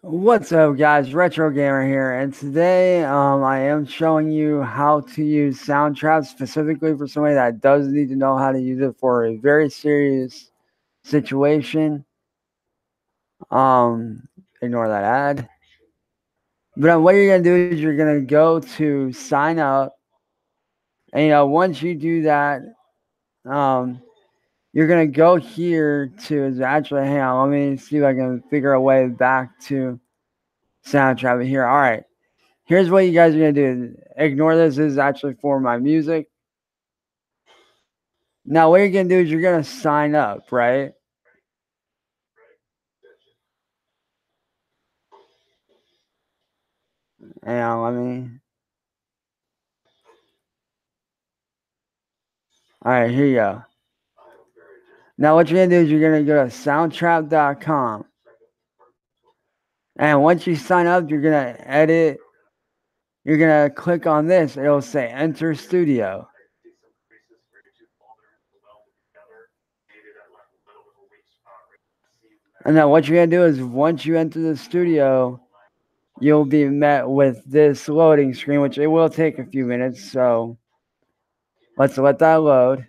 What's up, guys? Retro Gamer here, and today I am showing you how to use Soundtrap specifically for somebody that does need to know how to use it for a very serious situation. Ignore that ad. But what you're gonna do is you're gonna go to sign up, and once you do that, um, you're gonna go here to actually hang on. Let me see if I can figure a way back to Soundtrap here. All right. Here's what you guys are going to do. Ignore this. This is actually for my music. Now, what you're going to do is you're going to sign up, right? And let me. All right, here you go. Now, what you're going to do is you're going to go to soundtrap.com. And once you sign up, you're going to edit. You're going to click on this. It'll say enter studio. And then what you're going to do is once you enter the studio, you'll be met with this loading screen, which it will take a few minutes. So let's let that load.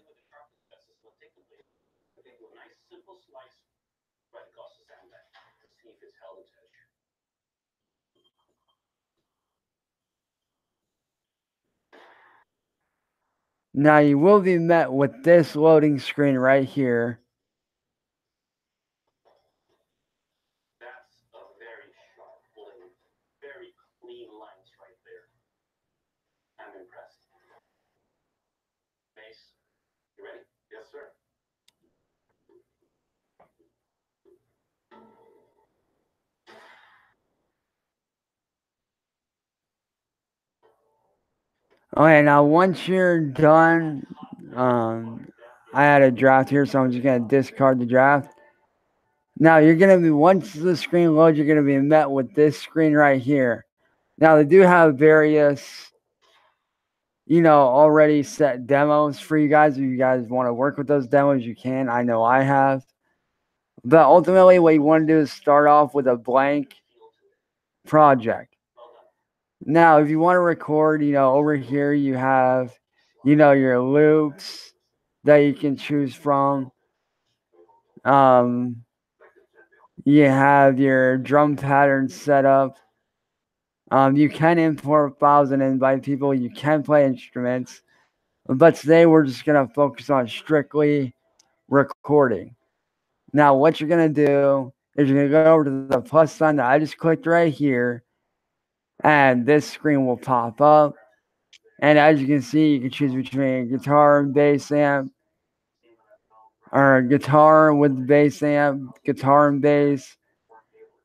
Now you will be met with this loading screen right here. Okay, now once you're done, I had a draft here, so I'm just gonna discard the draft. Now you're gonna be once the screen loads, you're gonna be met with this screen right here. Now they do have various, already set demos for you guys. If you guys want to work with those demos, you can. I know I have. But ultimately, what you want to do is start off with a blank project. Now, if you want to record, over here you have, your loops that you can choose from. You have your drum pattern set up. You can import files and invite people. You can play instruments. But today we're just going to focus on strictly recording. Now, what you're going to do is you're going to go over to the plus sign that I just clicked right here. And this screen will pop up. And as you can see, you can choose between guitar and bass amp, or guitar with bass amp, guitar and bass,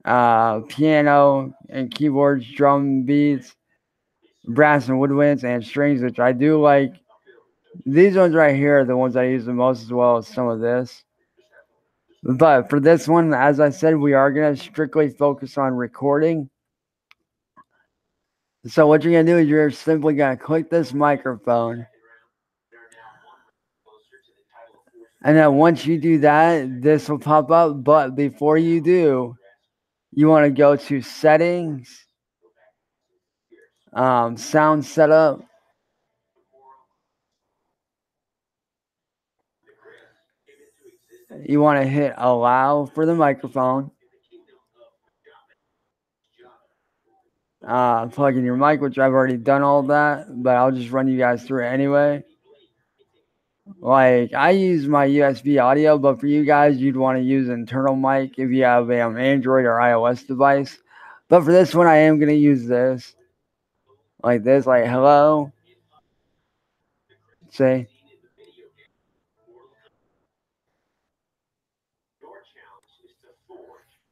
piano and keyboards, drum and beats, brass and woodwinds, and strings, which I do like. These ones right here are the ones I use the most, as well as some of this. But for this one, as I said, we are going to strictly focus on recording. So what you're going to do is you're simply going to click this microphone. And then once you do that, this will pop up. But before you do, you want to go to settings, sound setup. You want to hit allow for the microphone. Plug in your mic, which I've already done all that, but I'll just run you guys through it anyway. Like, I use my USB audio, but for you guys, you'd want to use internal mic if you have an Android or iOS device. But for this one, I am going to use this. Like this, like hello. Say.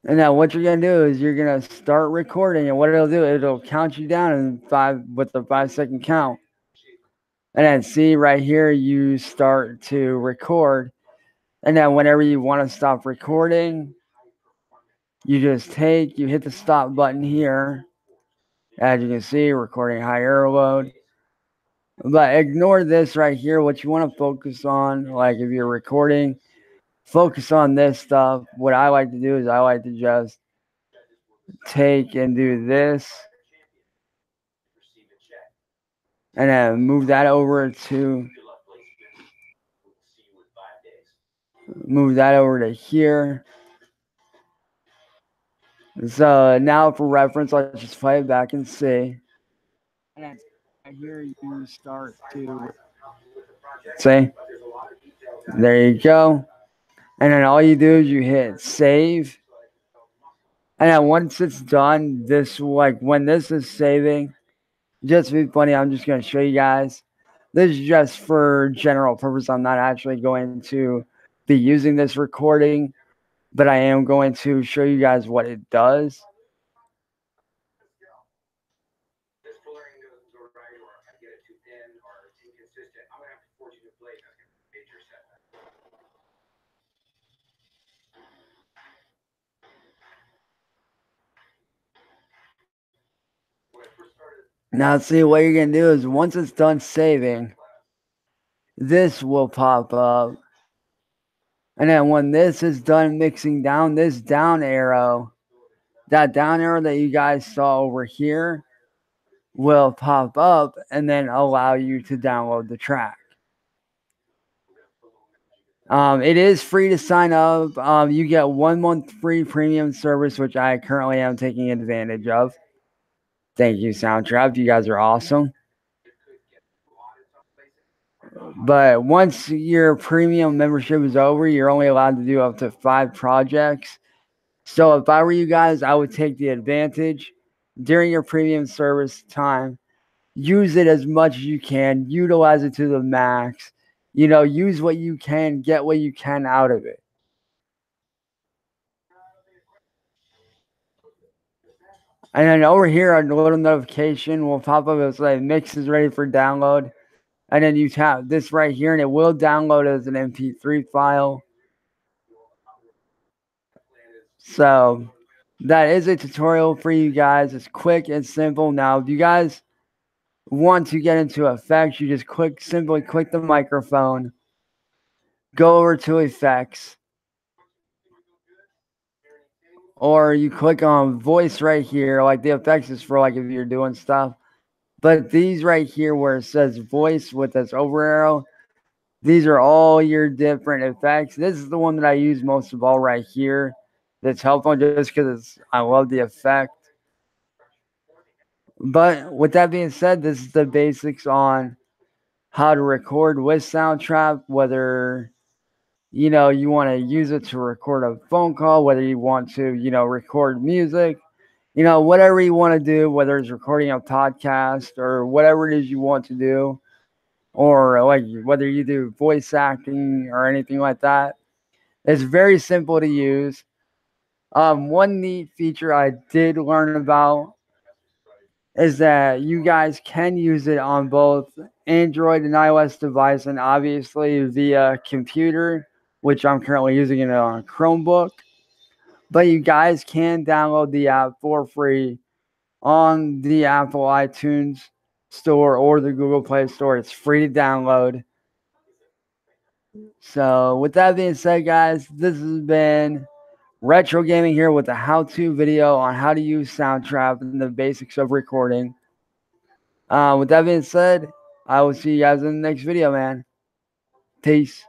And now what you're going to do is you're going to start recording, and what it'll do, it'll count you down in with the 5-second count. And then see right here, you start to record. And then whenever you want to stop recording, you just you hit the stop button here. As you can see, recording high error load. But ignore this right here. What you want to focus on, like if you're recording, focus on this stuff. What I like to do is I like to just take and do this, and then move that over to here. So now for reference, let's just play it back and see. And then here you start to see. There you go. And then all you do is you hit save. And then once it's done, this, like when this is saving, just to be funny, I'm just going to show you guys. This is just for general purpose. I'm not actually going to be using this recording, but I am going to show you guys what it does. Now, see, what you're going to do is once it's done saving, this will pop up. And then when this is done mixing down, this down arrow, that down arrow that you guys saw over here, will pop up and then allow you to download the track. It is free to sign up. You get 1 month free premium service, which I currently am taking advantage of. Thank you, Soundtrap. You guys are awesome. But once your premium membership is over, you're only allowed to do up to 5 projects. So if I were you guys, I would take the advantage during your premium service time. Use it as much as you can. Utilize it to the max. You know, use what you can, get what you can out of it. And then over here, a little notification will pop up. It's like mix is ready for download. And then you tap this right here, and it will download as an MP3 file. So that is a tutorial for you guys. It's quick and simple. Now, if you guys want to get into effects, you just simply click the microphone, go over to effects, or you click on voice right here. Like the effects is for like if you're doing stuff. But these right here where it says voice with this over arrow, these are all your different effects. This is the one that I use most of all right here. That's helpful just because I love the effect. But with that being said, this is the basics on how to record with Soundtrap, whether you want to use it to record a phone call, whether you want to, record music, whatever you want to do, whether it's recording a podcast or whatever it is you want to do, or like whether you do voice acting or anything like that. It's very simple to use. One neat feature I did learn about is that you guys can use it on both Android and iOS device, and obviously via computer, which I'm currently using it on a Chromebook. But you guys can download the app for free on the Apple iTunes Store or the Google Play Store. It's free to download. So with that being said, guys, this has been Retro Gaming here with a how-to video on how to use Soundtrap and the basics of recording. With that being said, I will see you guys in the next video, man. Peace.